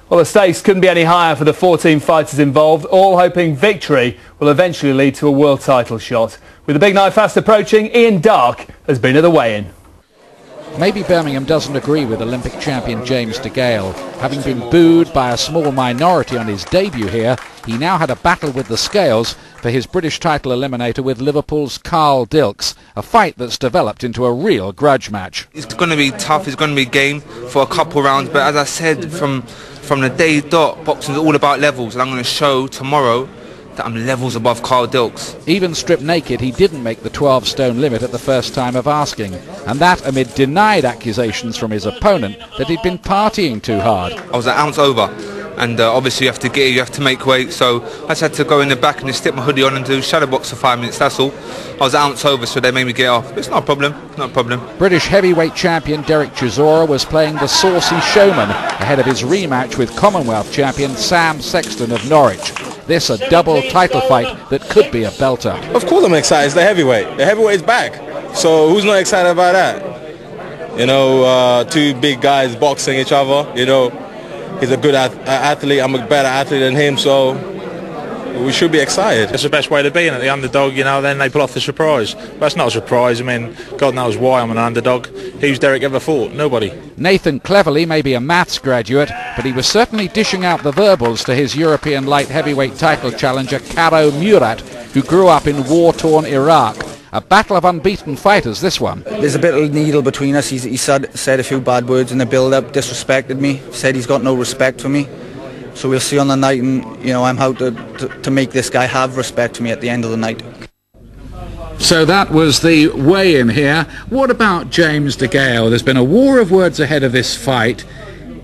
Well, the stakes couldn't be any higher for the 14 fighters involved, all hoping victory will eventually lead to a world title shot. With the big night fast approaching, Ian Darke has been at the weigh-in. Maybe Birmingham doesn't agree with Olympic champion James DeGale. Having been booed by a small minority on his debut here, he now had a battle with the scales for his British title eliminator with Liverpool's Carl Dilks, a fight that's developed into a real grudge match. It's going to be tough, it's going to be game for a couple rounds, but as I said from the day dot, boxing is all about levels, and I'm going to show tomorrow that I'm levels above Carl Dilks. Even stripped naked, he didn't make the 12-stone limit at the first time of asking, and that amid denied accusations from his opponent that he'd been partying too hard. I was an ounce over, and obviously you have to make weight, so I just had to go in the back and just stick my hoodie on and do shadow box for 5 minutes, that's all. I was an ounce over, so they made me get off. It's not a problem, not a problem. British heavyweight champion Chisora was playing the saucy showman ahead of his rematch with Commonwealth champion Sam Sexton of Norwich. This a double title fight that could be a belter. Of course I'm excited, it's the heavyweight. The heavyweight's back, so who's not excited about that? You know, two big guys boxing each other, you know. He's a good athlete, I'm a better athlete than him, so we should be excited. That's the best way to be, and the underdog, you know, then they pull off the surprise. But that's not a surprise, I mean, God knows why I'm an underdog. Who's Derek ever fought? Nobody. Nathan Cleverly may be a maths graduate, but he was certainly dishing out the verbals to his European light heavyweight title challenger Karo Murat, who grew up in war-torn Iraq. A battle of unbeaten fighters, this one. There's a bit of needle between us. He said a few bad words in the build-up, disrespected me, said he's got no respect for me. So we'll see on the night, and you know, I'm out to make this guy have respect for me at the end of the night. So that was the weigh-in here. What about James DeGale? There's been a war of words ahead of this fight.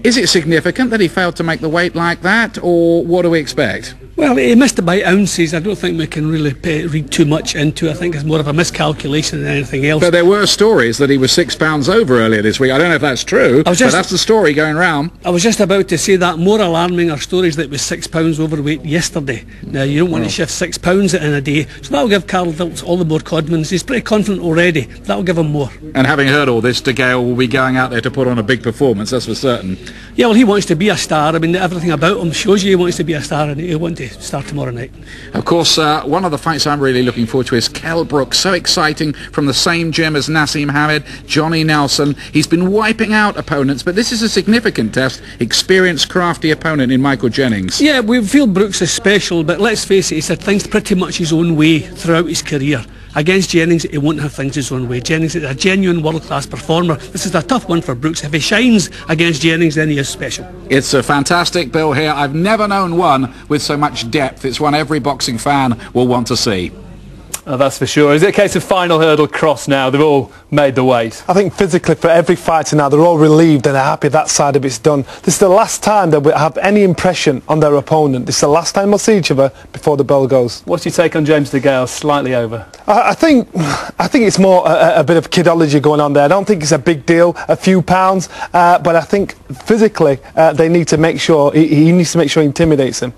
Is it significant that he failed to make the weight like that, or what do we expect? Well, he missed it by ounces. I don't think we can really read too much into it. I think it's more of a miscalculation than anything else. But there were stories that he was 6 pounds over earlier this week. I don't know if that's true, but that's the story going round. I was just about to say that more alarming are stories that he was 6 pounds overweight yesterday. Now, you don't want to shift 6 pounds in a day, so that'll give Carl Dilks all the more confidence. He's pretty confident already. That'll give him more. And having heard all this, DeGale will be going out there to put on a big performance, that's for certain. Yeah, well, he wants to be a star. I mean, everything about him shows you he wants to be a star, and he'll want to start tomorrow night. Of course, one of the fights I'm really looking forward to is Kell Brook. So exciting, from the same gym as Nassim Hamed, Johnny Nelson. He's been wiping out opponents, but this is a significant test. Experienced, crafty opponent in Michael Jennings. Yeah, we feel Brooks is special, but let's face it, he's had things pretty much his own way throughout his career. Against Jennings, he won't have things his own way. Jennings is a genuine world-class performer. This is a tough one for Brooks. If he shines against Jennings, then he is special. It's a fantastic bill here. I've never known one with so much depth. It's one every boxing fan will want to see. Oh, that's for sure. Is it a case of final hurdle crossed now? They've all made the weight. I think physically for every fighter now, they're all relieved and they're happy that side of it's done. This is the last time that we have any impression on their opponent. This is the last time we'll see each other before the bell goes. What's your take on James DeGale? Slightly over. I think it's more a bit of kidology going on there. I don't think it's a big deal, a few pounds, but I think physically they need to make sure he needs to make sure he intimidates him.